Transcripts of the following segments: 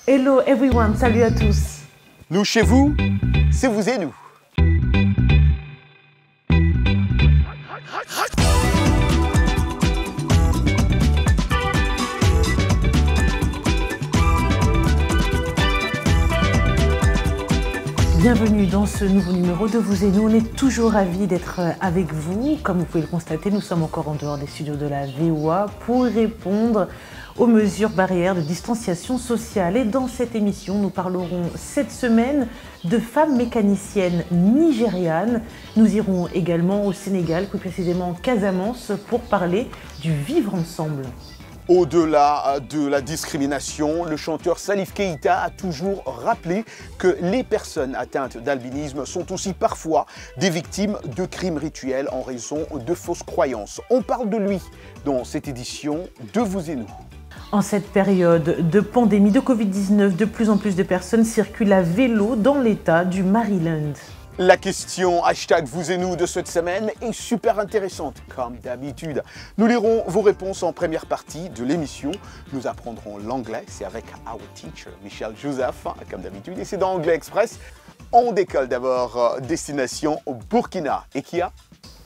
Hello everyone, salut à tous. Nous chez vous, c'est vous et nous. Bienvenue dans ce nouveau numéro de Vous et nous. On est toujours ravis d'être avec vous. Comme vous pouvez le constater, nous sommes encore en dehors des studios de la VOA pour répondre aux mesures barrières de distanciation sociale. Et dans cette émission, nous parlerons cette semaine de femmes mécaniciennes nigérianes. Nous irons également au Sénégal, plus précisément en Casamance, pour parler du vivre ensemble. Au-delà de la discrimination, le chanteur Salif Keita a toujours rappelé que les personnes atteintes d'albinisme sont aussi parfois des victimes de crimes rituels en raison de fausses croyances. On parle de lui dans cette édition de Vous et nous. En cette période de pandémie de Covid-19, de plus en plus de personnes circulent à vélo dans l'État du Maryland. La question hashtag Vous et nous de cette semaine est super intéressante, comme d'habitude. Nous lirons vos réponses en première partie de l'émission. Nous apprendrons l'anglais, c'est avec our teacher, Michel Joseph, comme d'habitude, et c'est dans Anglais Express. On décolle d'abord destination au Burkina. Et qui a ?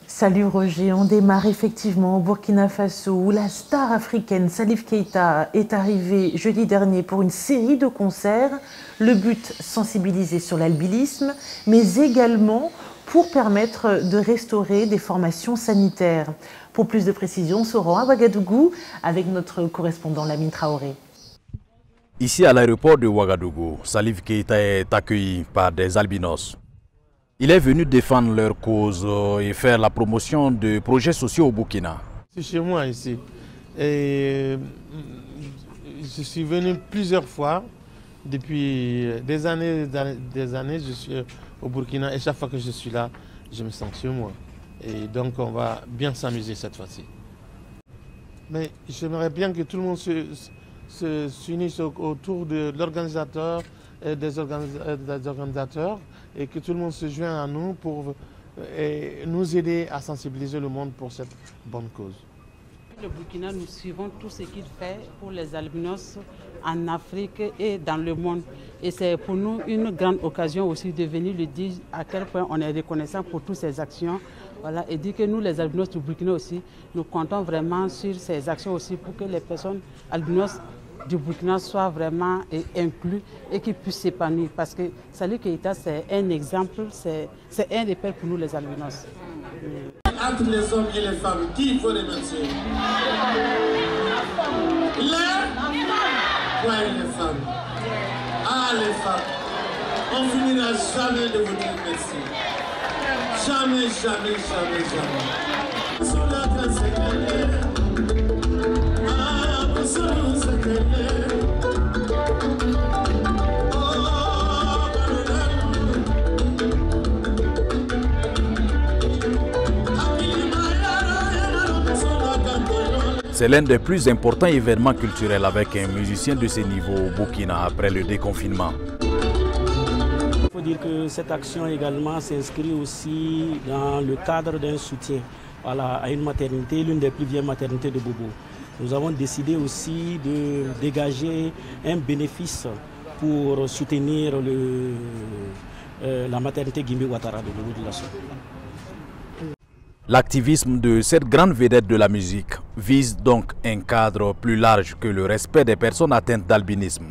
Salut Roger, on démarre effectivement au Burkina Faso où la star africaine Salif Keita est arrivée jeudi dernier pour une série de concerts. Le but, sensibiliser sur l'albinisme, mais également pour permettre de restaurer des formations sanitaires. Pour plus de précisions, on se rend à Ouagadougou avec notre correspondant Lamine Traoré. Ici à l'aéroport de Ouagadougou, Salif Keita est accueilli par des albinos. Il est venu défendre leur cause et faire la promotion de projets sociaux au Burkina. C'est chez moi ici. Et je suis venu plusieurs fois. Depuis des années, je suis au Burkina et chaque fois que je suis là, je me sens chez moi. Et donc on va bien s'amuser cette fois-ci. Mais j'aimerais bien que tout le monde s'unisse autour de l'organisateur et des organisateurs et que tout le monde se joigne à nous pour nous aider à sensibiliser le monde pour cette bonne cause. Le Burkina, nous suivons tout ce qu'il fait pour les albinos en Afrique et dans le monde. Et c'est pour nous une grande occasion aussi de venir lui dire à quel point on est reconnaissant pour toutes ces actions. Voilà, et dire que nous, les albinos du Burkina aussi, nous comptons vraiment sur ces actions aussi pour que les personnes albinos du Burkina soient vraiment inclus et qu'ils puissent s'épanouir. Parce que Salif Keita, c'est un exemple, c'est un repère pour nous les albinos. Entre les hommes et les femmes, qui il faut remercier? Les femmes. Ah, les femmes. On finira jamais de vous dire merci. Jamais, jamais, jamais, jamais. Sur la classe C'est l'un des plus importants événements culturels avec un musicien de ce niveau au Burkina après le déconfinement. Il faut dire que cette action également s'inscrit aussi dans le cadre d'un soutien à une maternité, l'une des plus vieilles maternités de Bobo. Nous avons décidé aussi de dégager un bénéfice pour soutenir la maternité Guimé Ouattara de Bobo de la Soie. L'activisme de cette grande vedette de la musique vise donc un cadre plus large que le respect des personnes atteintes d'albinisme.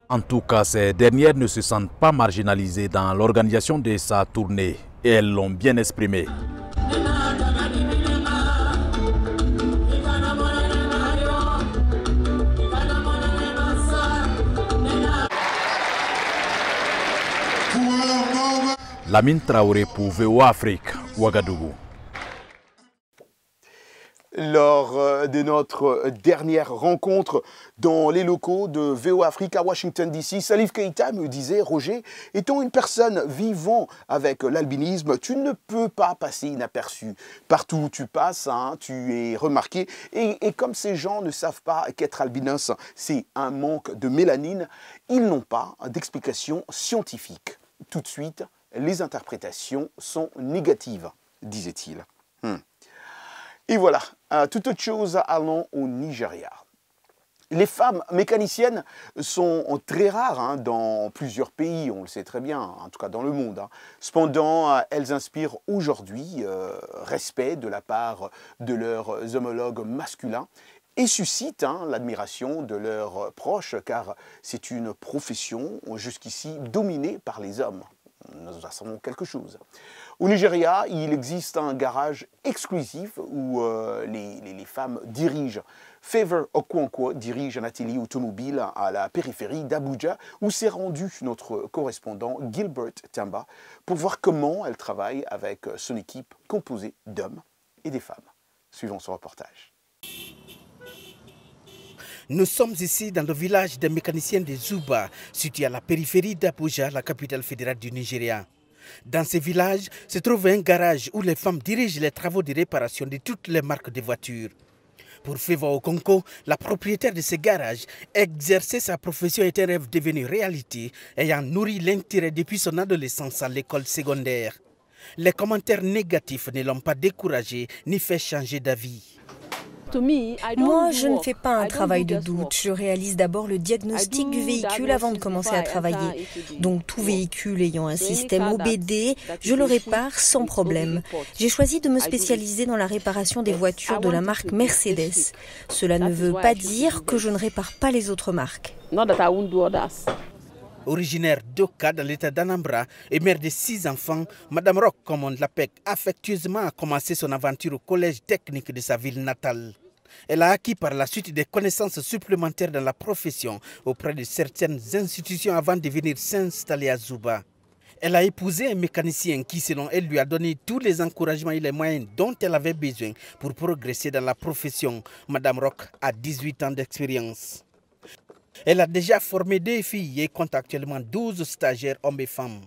En tout cas, ces dernières ne se sentent pas marginalisées dans l'organisation de sa tournée et elles l'ont bien exprimé. Lamine Traoré pour VOA Afrique, Ouagadougou. Lors de notre dernière rencontre dans les locaux de VOA Afrique à Washington DC, Salif Keita me disait « Roger, étant une personne vivant avec l'albinisme, tu ne peux pas passer inaperçu. Partout où tu passes, tu es remarqué. Et comme ces gens ne savent pas qu'être albinos, c'est un manque de mélanine, ils n'ont pas d'explication scientifique. Tout de suite, les interprétations sont négatives, disait-il. Et voilà, toute autre chose, allons au Nigeria. Les femmes mécaniciennes sont très rares dans plusieurs pays, on le sait très bien, en tout cas dans le monde. Cependant, elles inspirent aujourd'hui respect de la part de leurs homologues masculins et suscitent l'admiration de leurs proches, car c'est une profession jusqu'ici dominée par les hommes. Nous en savons quelque chose. Au Nigeria, il existe un garage exclusif où les femmes dirigent. Favor Okwonkwo dirige un atelier automobile à la périphérie d'Abuja où s'est rendu notre correspondant Gilbert Tamba pour voir comment elle travaille avec son équipe composée d'hommes et des femmes. Suivons son reportage. Nous sommes ici dans le village des mécaniciens de Zuba, situé à la périphérie d'Abuja, la capitale fédérale du Nigeria. Dans ce village se trouve un garage où les femmes dirigent les travaux de réparation de toutes les marques de voitures. Pour Favor Okwonkwo, la propriétaire de ce garage, exercer sa profession est un rêve devenu réalité, ayant nourri l'intérêt depuis son adolescence à l'école secondaire. Les commentaires négatifs ne l'ont pas découragé ni fait changer d'avis. Moi, je ne fais pas un travail de doute. Je réalise d'abord le diagnostic du véhicule avant de commencer à travailler. Donc, tout véhicule ayant un système OBD, je le répare sans problème. J'ai choisi de me spécialiser dans la réparation des voitures de la marque Mercedes. Cela ne veut pas dire que je ne répare pas les autres marques. Originaire d'Oka dans l'état d'Anambra et mère de 6 enfants, Madame Rock, comme on l'appelle affectueusement, a commencé son aventure au collège technique de sa ville natale. Elle a acquis par la suite des connaissances supplémentaires dans la profession auprès de certaines institutions avant de venir s'installer à Zuba. Elle a épousé un mécanicien qui, selon elle, lui a donné tous les encouragements et les moyens dont elle avait besoin pour progresser dans la profession. Madame Rock a 18 ans d'expérience. Elle a déjà formé 2 filles et compte actuellement 12 stagiaires hommes et femmes.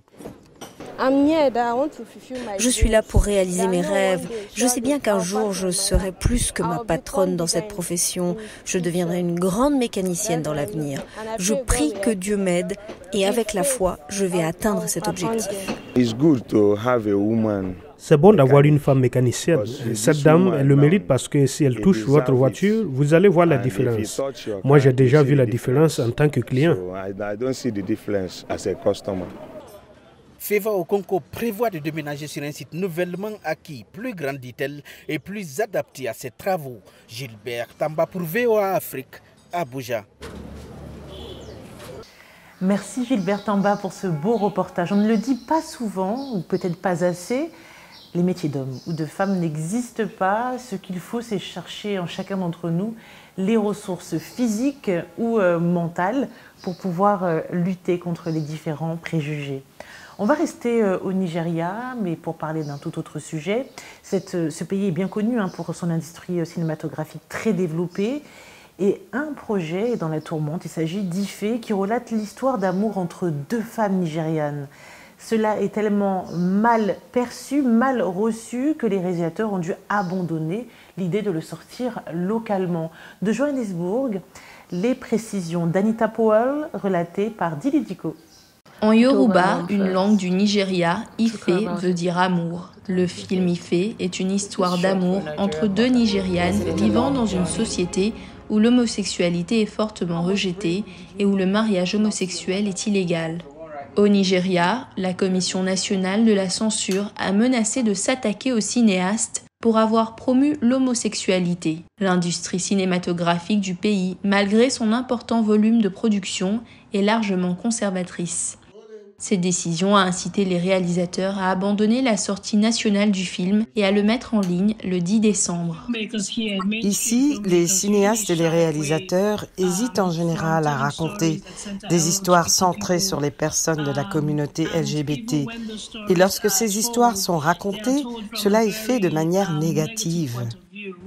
Je suis là pour réaliser mes rêves. Je sais bien qu'un jour, je serai plus que ma patronne dans cette profession. Je deviendrai une grande mécanicienne dans l'avenir. Je prie que Dieu m'aide et avec la foi, je vais atteindre cet objectif. C'est bon d'avoir une femme mécanicienne. Cette dame, elle le mérite parce que si elle touche votre voiture, vous allez voir la différence. Moi, j'ai déjà vu la différence en tant que client. Favor Okwonkwo prévoit de déménager sur un site nouvellement acquis, plus grand, dit-elle, et plus adapté à ses travaux. Gilbert Tamba pour VOA Afrique, Abuja. Merci Gilbert Tamba pour ce beau reportage. On ne le dit pas souvent, ou peut-être pas assez, les métiers d'hommes ou de femmes n'existent pas. Ce qu'il faut, c'est chercher en chacun d'entre nous les ressources physiques ou mentales pour pouvoir lutter contre les différents préjugés. On va rester au Nigeria, mais pour parler d'un tout autre sujet. Ce pays est bien connu pour son industrie cinématographique très développée. Et un projet est dans la tourmente. Il s'agit d'Ife, qui relate l'histoire d'amour entre 2 femmes nigérianes. Cela est tellement mal perçu, mal reçu, que les réalisateurs ont dû abandonner l'idée de le sortir localement. De Johannesburg, les précisions d'Anita Powell, relatées par Dili Diko. En Yoruba, une langue du Nigeria, Ife veut dire amour. Le film Ife est une histoire d'amour entre 2 Nigérianes vivant dans une société où l'homosexualité est fortement rejetée et où le mariage homosexuel est illégal. Au Nigeria, la Commission nationale de la censure a menacé de s'attaquer aux cinéastes pour avoir promu l'homosexualité. L'industrie cinématographique du pays, malgré son important volume de production, est largement conservatrice. Cette décision a incité les réalisateurs à abandonner la sortie nationale du film et à le mettre en ligne le 10 décembre. Ici, les cinéastes et les réalisateurs hésitent en général à raconter des histoires centrées sur les personnes de la communauté LGBT. Et lorsque ces histoires sont racontées, cela est fait de manière négative.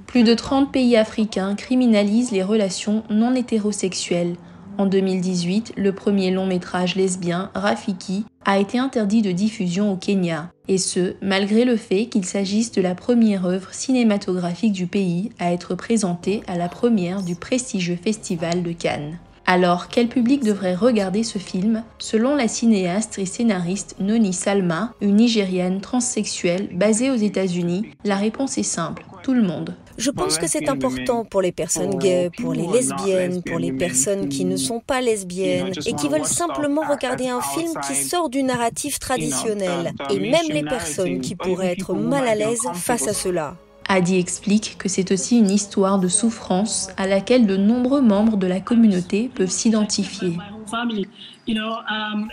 Plus de 30 pays africains criminalisent les relations non hétérosexuelles. En 2018, le premier long-métrage lesbien, Rafiki, a été interdit de diffusion au Kenya. Et ce, malgré le fait qu'il s'agisse de la première œuvre cinématographique du pays à être présentée à la première du prestigieux festival de Cannes. Alors, quel public devrait regarder ce film? Selon la cinéaste et scénariste Noni Salma, une Nigériane transsexuelle basée aux États-Unis, la réponse est simple, tout le monde. Je pense que c'est important pour les personnes gays, pour les lesbiennes, pour les personnes qui ne sont pas lesbiennes et qui veulent simplement regarder un film qui sort du narratif traditionnel, et même les personnes qui pourraient être mal à l'aise face à cela. Adi explique que c'est aussi une histoire de souffrance à laquelle de nombreux membres de la communauté peuvent s'identifier.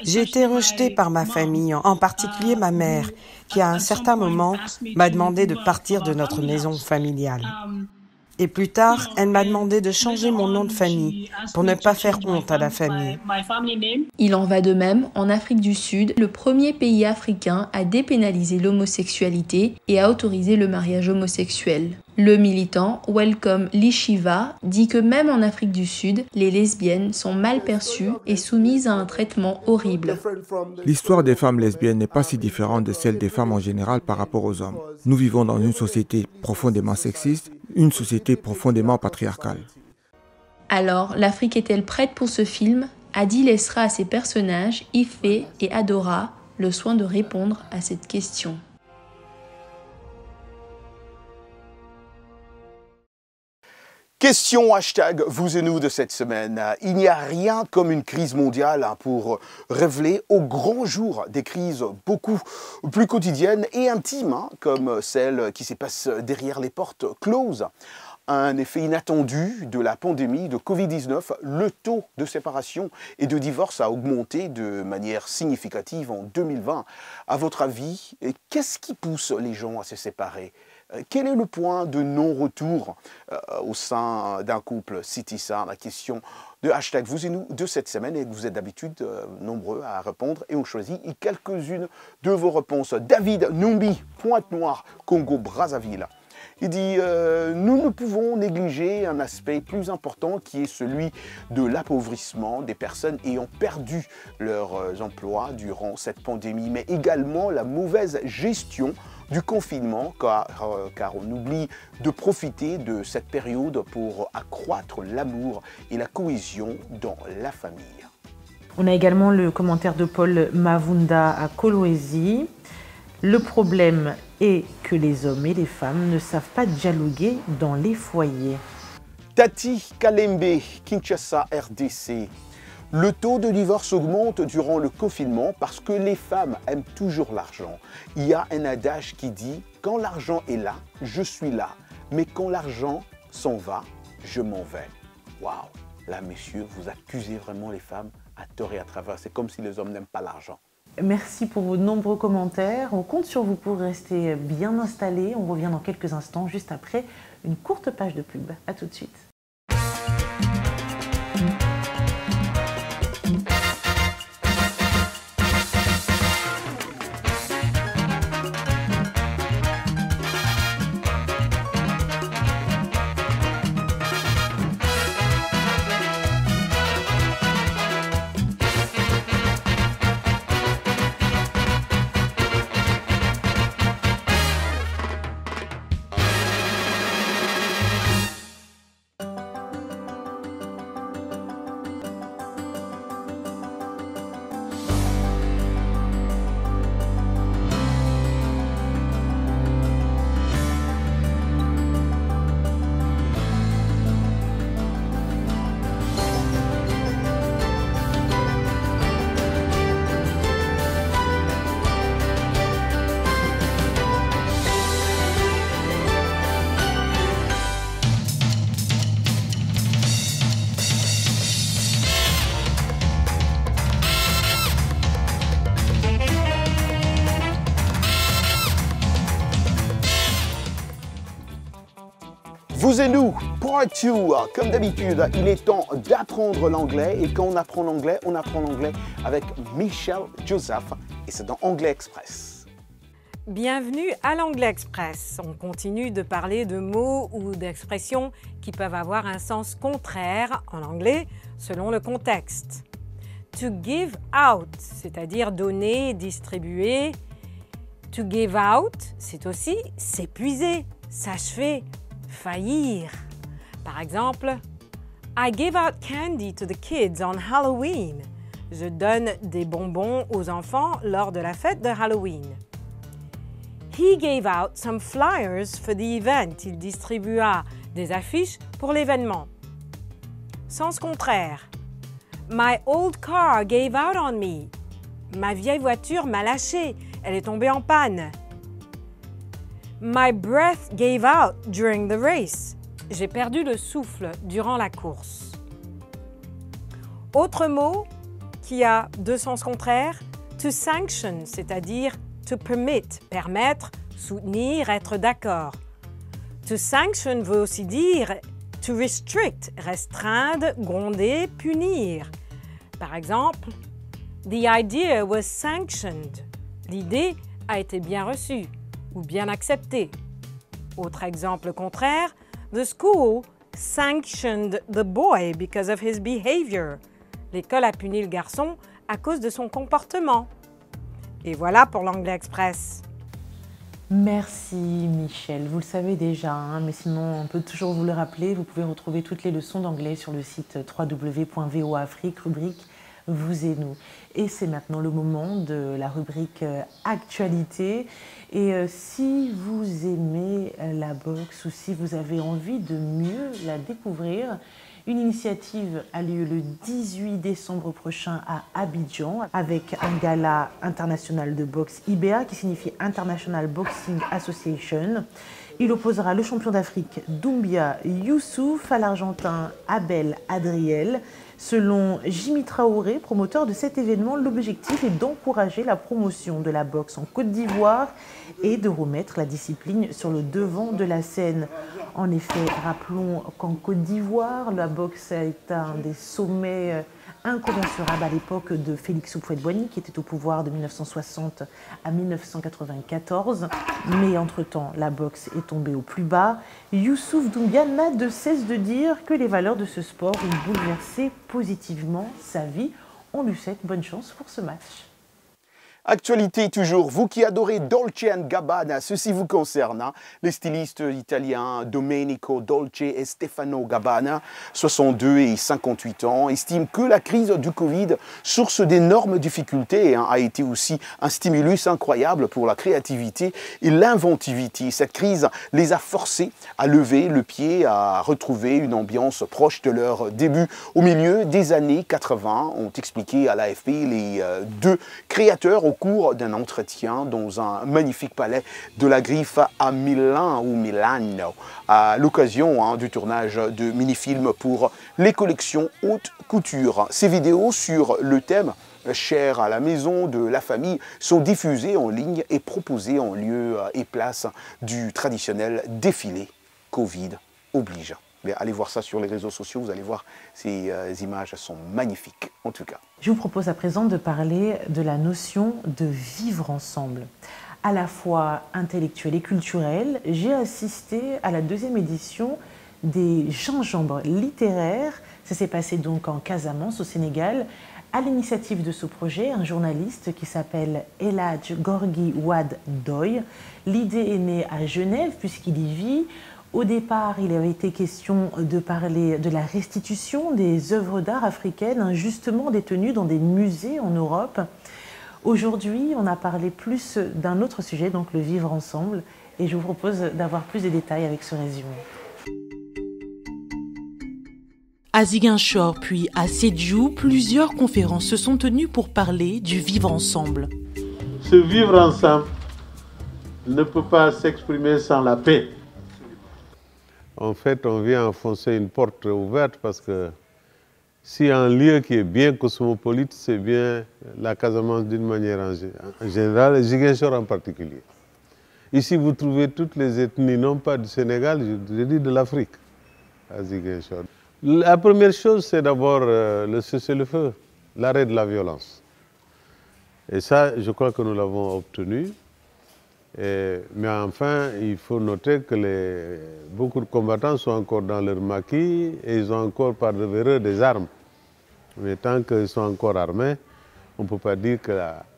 J'ai été rejetée par ma famille, en particulier ma mère, qui à un certain moment m'a demandé de partir de notre maison familiale. Et plus tard, elle m'a demandé de changer mon nom de famille pour ne pas faire honte à la famille. Il en va de même en Afrique du Sud, le premier pays africain à dépénaliser l'homosexualité et à autoriser le mariage homosexuel. Le militant Welcome Lishiva dit que même en Afrique du Sud, les lesbiennes sont mal perçues et soumises à un traitement horrible. L'histoire des femmes lesbiennes n'est pas si différente de celle des femmes en général par rapport aux hommes. Nous vivons dans une société profondément sexiste, une société profondément patriarcale. Alors, l'Afrique est-elle prête pour ce film? Adi laissera à ses personnages, Ife et Adora, le soin de répondre à cette question. Question hashtag vous et nous de cette semaine. Il n'y a rien comme une crise mondiale pour révéler au grand jour des crises beaucoup plus quotidiennes et intimes, comme celle qui se passe derrière les portes closes. Un effet inattendu de la pandémie de Covid-19, le taux de séparation et de divorce a augmenté de manière significative en 2020. À votre avis, qu'est-ce qui pousse les gens à se séparer ? Quel est le point de non-retour au sein d'un couple? C'est ça la question de hashtag vous et nous de cette semaine, et vous êtes d'habitude nombreux à répondre et on choisit quelques-unes de vos réponses. David Numbi, Pointe-Noire, Congo-Brazzaville. Il dit nous ne pouvons négliger un aspect plus important qui est celui de l'appauvrissement des personnes ayant perdu leurs emplois durant cette pandémie, mais également la mauvaise gestion du confinement, car on oublie de profiter de cette période pour accroître l'amour et la cohésion dans la famille. On a également le commentaire de Paul Mavunda à Kolwezi. Le problème est que les hommes et les femmes ne savent pas dialoguer dans les foyers. Tati Kalembe, Kinshasa, RDC. Le taux de divorce augmente durant le confinement parce que les femmes aiment toujours l'argent. Il y a un adage qui dit « Quand l'argent est là, je suis là. Mais quand l'argent s'en va, je m'en vais. » Waouh! Là, messieurs, vous accusez vraiment les femmes à tort et à travers. C'est comme si les hommes n'aiment pas l'argent. Merci pour vos nombreux commentaires. On compte sur vous pour rester bien installés. On revient dans quelques instants, juste après une courte page de pub. À tout de suite. Vous et nous, part 2, comme d'habitude, il est temps d'apprendre l'anglais. Et quand on apprend l'anglais avec Michelle Joseph. Et c'est dans Anglais Express. Bienvenue à l'Anglais Express. On continue de parler de mots ou d'expressions qui peuvent avoir un sens contraire en anglais selon le contexte. To give out, c'est-à-dire donner, distribuer. To give out, c'est aussi s'épuiser, s'achever, faillir. Par exemple, I give out candy to the kids on Halloween. Je donne des bonbons aux enfants lors de la fête de Halloween. He gave out some flyers for the event. Il distribua des affiches pour l'événement. Sens contraire. My old car gave out on me. Ma vieille voiture m'a lâché. Elle est tombée en panne. My breath gave out during the race. J'ai perdu le souffle durant la course. Autre mot qui a deux sens contraires, to sanction, c'est-à-dire to permit, permettre, soutenir, être d'accord. To sanction veut aussi dire to restrict, restreindre, gronder, punir. Par exemple, the idea was sanctioned. L'idée a été bien reçue ou bien acceptée. Autre exemple contraire, the school sanctioned the boy because of his behavior. L'école a puni le garçon à cause de son comportement. Et voilà pour l'Anglais Express. Merci Michel, vous le savez déjà, hein, mais sinon on peut toujours vous le rappeler, vous pouvez retrouver toutes les leçons d'anglais sur le site www.voaafrique, rubrique Vous et nous. Et c'est maintenant le moment de la rubrique Actualité. Et si vous aimez la boxe ou si vous avez envie de mieux la découvrir, une initiative a lieu le 18 décembre prochain à Abidjan avec un gala international de boxe IBA qui signifie International Boxing Association. Il opposera le champion d'Afrique Doumbia Youssouf à l'Argentin Abel Adriel. Selon Jimmy Traoré, promoteur de cet événement, l'objectif est d'encourager la promotion de la boxe en Côte d'Ivoire et de remettre la discipline sur le devant de la scène. En effet, rappelons qu'en Côte d'Ivoire, la boxe est un des sommets incommensurables à l'époque de Félix Houphouët-Boigny, qui était au pouvoir de 1960 à 1994. Mais entre-temps, la boxe est tombée au plus bas. Youssouf Doumbia n'a de cesse de dire que les valeurs de ce sport ont bouleversé positivement sa vie. On lui souhaite bonne chance pour ce match. Actualité toujours, vous qui adorez Dolce & Gabbana, ceci vous concerne. Hein. Les stylistes italiens Domenico Dolce et Stefano Gabbana, 62 et 58 ans, estiment que la crise du Covid, source d'énormes difficultés, hein, a été aussi un stimulus incroyable pour la créativité et l'inventivité. Cette crise les a forcés à lever le pied, à retrouver une ambiance proche de leur début. Au milieu des années 80, ont expliqué à l'AFP les deux créateurs au cours d'un entretien dans un magnifique palais de la Griffe à Milano, à l'occasion du tournage de mini-films pour les collections haute couture. Ces vidéos sur le thème cher à la maison de la famille sont diffusées en ligne et proposées en lieu et place du traditionnel défilé Covid oblige. Mais allez voir ça sur les réseaux sociaux, vous allez voir, ces images sont magnifiques, en tout cas. Je vous propose à présent de parler de la notion de vivre ensemble. À la fois intellectuelle et culturelle, j'ai assisté à la deuxième édition des Gingembres littéraires. Ça s'est passé donc en Casamance, au Sénégal. À l'initiative de ce projet, un journaliste qui s'appelle Eladj Gorgui Wad Doy. L'idée est née à Genève, puisqu'il y vit. Au départ, il avait été question de parler de la restitution des œuvres d'art africaines injustement détenues dans des musées en Europe. Aujourd'hui, on a parlé plus d'un autre sujet, donc le vivre ensemble, et je vous propose d'avoir plus de détails avec ce résumé. À Ziguinchor puis à Sédhiou, plusieurs conférences se sont tenues pour parler du vivre ensemble. Ce vivre ensemble ne peut pas s'exprimer sans la paix. En fait, on vient enfoncer une porte ouverte parce que si un lieu qui est bien cosmopolite, c'est bien la Casamance d'une manière en général, et Ziguinchor en particulier. Ici, vous trouvez toutes les ethnies, non pas du Sénégal, je dis de l'Afrique, à Ziguinchor. La première chose, c'est d'abord le cessez-le-feu, l'arrêt de la violence. Et ça, je crois que nous l'avons obtenu. Mais enfin, il faut noter que beaucoup de combattants sont encore dans leur maquis et ils ont encore par devers eux des armes. Mais tant qu'ils sont encore armés, on ne peut pas dire que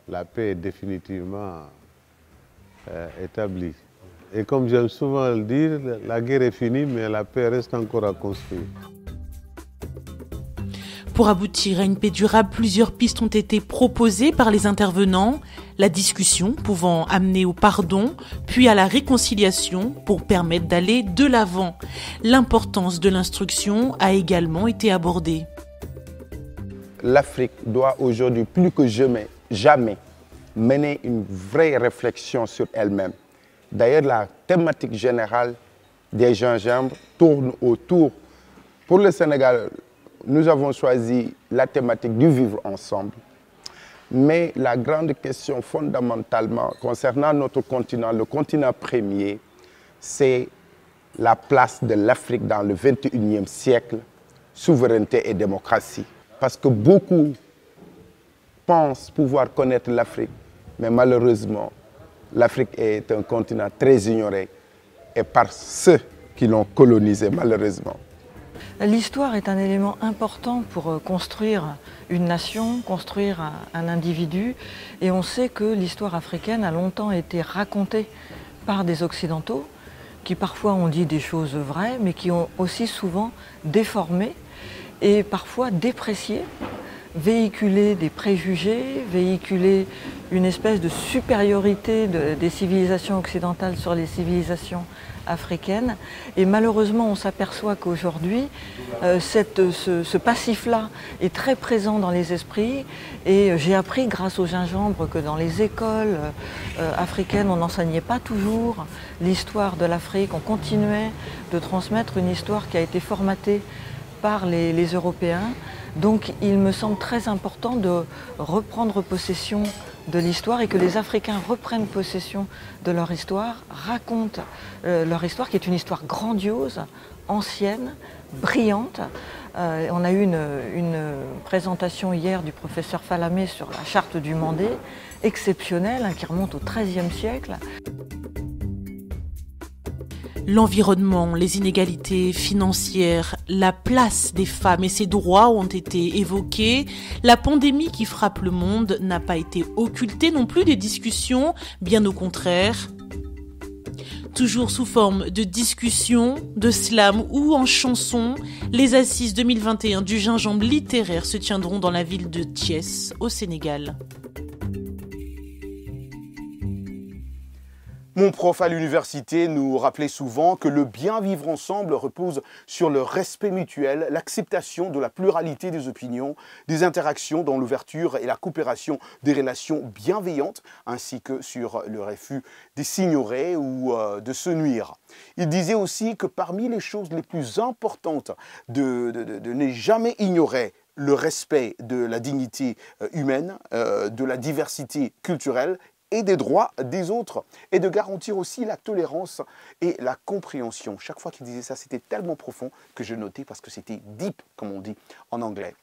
la paix est définitivement établie. Et comme j'aime souvent le dire, la guerre est finie, mais la paix reste encore à construire. Pour aboutir à une paix durable, plusieurs pistes ont été proposées par les intervenants, la discussion pouvant amener au pardon, puis à la réconciliation pour permettre d'aller de l'avant. L'importance de l'instruction a également été abordée. L'Afrique doit aujourd'hui plus que jamais mener une vraie réflexion sur elle-même. D'ailleurs, la thématique générale des gingembre tourne autour. Pour le Sénégal, nous avons choisi la thématique du vivre ensemble. Mais la grande question fondamentalement concernant notre continent, le continent premier, c'est la place de l'Afrique dans le 21e siècle, souveraineté et démocratie. Parce que beaucoup pensent pouvoir connaître l'Afrique, mais malheureusement, l'Afrique est un continent très ignoré et par ceux qui l'ont colonisé, malheureusement. L'histoire est un élément important pour construire une nation, construire un individu. Et on sait que l'histoire africaine a longtemps été racontée par des Occidentaux qui parfois ont dit des choses vraies, mais qui ont aussi souvent déformé et parfois déprécié, véhiculé des préjugés, véhiculé une espèce de supériorité des civilisations occidentales sur les civilisations africaines. Et malheureusement, on s'aperçoit qu'aujourd'hui, ce passif-là est très présent dans les esprits. Et j'ai appris grâce au gingembre que dans les écoles africaines, on n'enseignait pas toujours l'histoire de l'Afrique. On continuait de transmettre une histoire qui a été formatée par les Européens. Donc il me semble très important de reprendre possession de l'histoire et que les Africains reprennent possession de leur histoire, racontent leur histoire qui est une histoire grandiose, ancienne, brillante. On a eu une présentation hier du professeur Falamé sur la charte du Mandé, exceptionnelle, qui remonte au XIIIe siècle. L'environnement, les inégalités financières, la place des femmes et ses droits ont été évoqués. La pandémie qui frappe le monde n'a pas été occultée non plus des discussions, bien au contraire. Toujours sous forme de discussion, de slam ou en chanson, les Assises 2021 du gingembre littéraire se tiendront dans la ville de Thiès, au Sénégal. Mon prof à l'université nous rappelait souvent que le bien vivre ensemble repose sur le respect mutuel, l'acceptation de la pluralité des opinions, des interactions dans l'ouverture et la coopération des relations bienveillantes, ainsi que sur le refus de s'ignorer ou de se nuire. Il disait aussi que parmi les choses les plus importantes de ne jamais ignorer le respect de la dignité humaine, de la diversité culturelle et des droits des autres, et de garantir aussi la tolérance et la compréhension. Chaque fois qu'il disait ça, c'était tellement profond que je notais parce que c'était deep, comme on dit en anglais.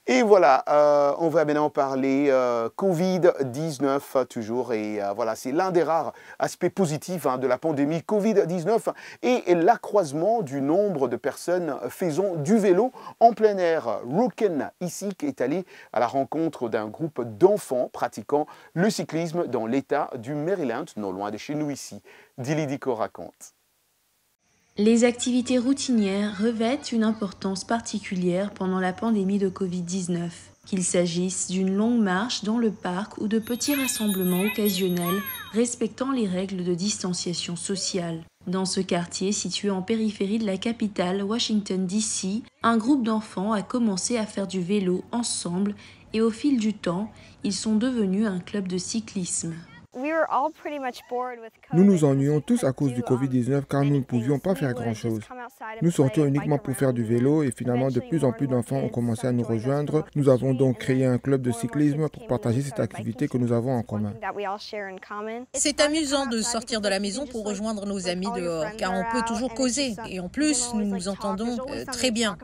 Et voilà, on va maintenant parler Covid-19 toujours. Et voilà, c'est l'un des rares aspects positifs de la pandémie Covid-19 et l'accroissement du nombre de personnes faisant du vélo en plein air. Ruken, ici, qui est allé à la rencontre d'un groupe d'enfants pratiquant le cyclisme dans l'État du Maryland, non loin de chez nous ici. Dili Diko raconte. Les activités routinières revêtent une importance particulière pendant la pandémie de Covid-19, qu'il s'agisse d'une longue marche dans le parc ou de petits rassemblements occasionnels respectant les règles de distanciation sociale. Dans ce quartier situé en périphérie de la capitale, Washington DC, un groupe d'enfants a commencé à faire du vélo ensemble et au fil du temps, ils sont devenus un club de cyclisme. Nous nous ennuyions tous à cause du Covid-19 car nous ne pouvions pas faire grand-chose. Nous sortions uniquement pour faire du vélo et finalement de plus en plus d'enfants ont commencé à nous rejoindre. Nous avons donc créé un club de cyclisme pour partager cette activité que nous avons en commun. C'est amusant de sortir de la maison pour rejoindre nos amis dehors car on peut toujours causer et en plus nous nous entendons très bien.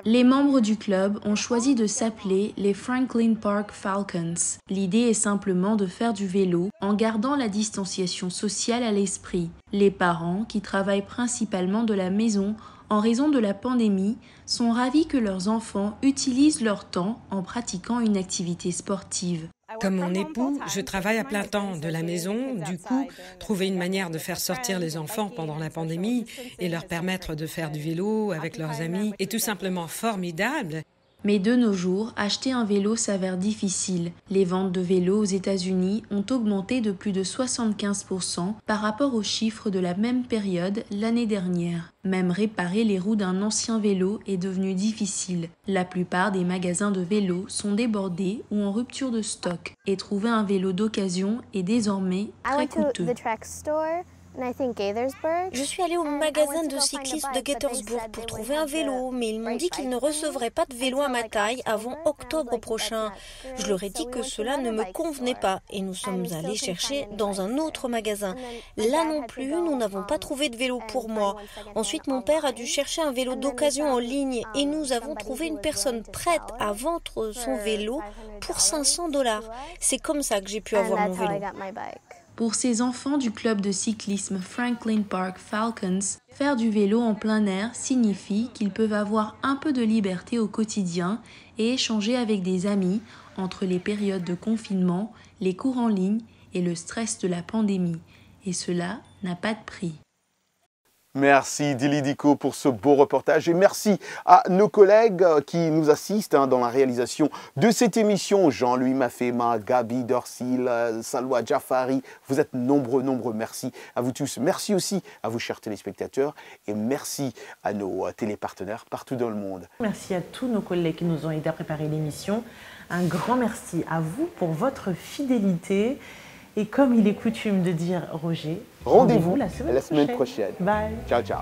Les membres du club ont choisi de s'appeler les Franklin Park Falcons. L'idée est simplement de faire du vélo en gardant la distanciation sociale à l'esprit. Les parents, qui travaillent principalement de la maison en raison de la pandémie, sont ravis que leurs enfants utilisent leur temps en pratiquant une activité sportive. Comme mon époux, je travaille à plein temps de la maison. Du coup, trouver une manière de faire sortir les enfants pendant la pandémie et leur permettre de faire du vélo avec leurs amis est tout simplement formidable. Mais de nos jours, acheter un vélo s'avère difficile. Les ventes de vélos aux États-Unis ont augmenté de plus de 75% par rapport aux chiffres de la même période l'année dernière. Même réparer les roues d'un ancien vélo est devenu difficile. La plupart des magasins de vélos sont débordés ou en rupture de stock et trouver un vélo d'occasion est désormais très coûteux. Je suis allée au magasin de cyclisme de Gaithersburg pour trouver un vélo, mais ils m'ont dit qu'ils ne recevraient pas de vélo à ma taille avant octobre prochain. Je leur ai dit que cela ne me convenait pas et nous sommes allés chercher dans un autre magasin. Là non plus, nous n'avons pas trouvé de vélo pour moi. Ensuite, mon père a dû chercher un vélo d'occasion en ligne et nous avons trouvé une personne prête à vendre son vélo pour $500. C'est comme ça que j'ai pu avoir mon vélo. Pour ces enfants du club de cyclisme Franklin Park Falcons, faire du vélo en plein air signifie qu'ils peuvent avoir un peu de liberté au quotidien et échanger avec des amis entre les périodes de confinement, les cours en ligne et le stress de la pandémie. Et cela n'a pas de prix. Merci Dili Diko pour ce beau reportage et merci à nos collègues qui nous assistent dans la réalisation de cette émission. Jean-Louis Mafema, Gabi Dorsil, Salwa Jafari, vous êtes nombreux, merci à vous tous. Merci aussi à vous chers téléspectateurs et merci à nos télépartenaires partout dans le monde. Merci à tous nos collègues qui nous ont aidés à préparer l'émission. Un grand merci à vous pour votre fidélité. Et comme il est coutume de dire Roger, rendez-vous la semaine prochaine. Bye. Ciao, ciao.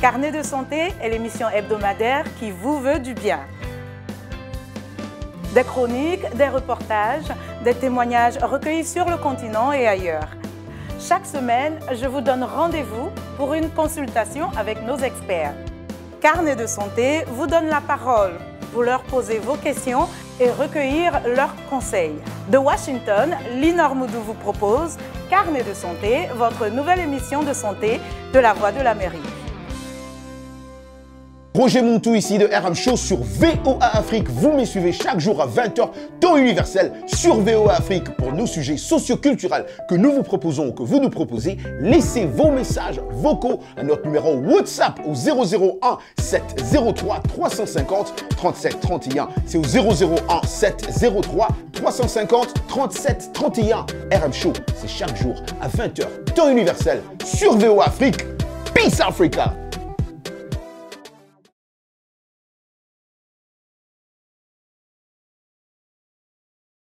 Carnet de santé est l'émission hebdomadaire qui vous veut du bien. Des chroniques, des reportages, des témoignages recueillis sur le continent et ailleurs. Chaque semaine, je vous donne rendez-vous pour une consultation avec nos experts. Carnet de santé vous donne la parole pour leur poser vos questions et recueillir leurs conseils. De Washington, Linor Moudou vous propose Carnet de santé, votre nouvelle émission de santé de la Voix de l'Amérique. Roger Montou ici de RM Show sur VOA Afrique. Vous me suivez chaque jour à 20h, temps universel sur VOA Afrique pour nos sujets socioculturels que nous vous proposons ou que vous nous proposez. Laissez vos messages vocaux à notre numéro WhatsApp au 001 703 350 37 31. C'est au 001 703 350 37 31. RM Show, c'est chaque jour à 20h, temps universel sur VOA Afrique. Peace Africa!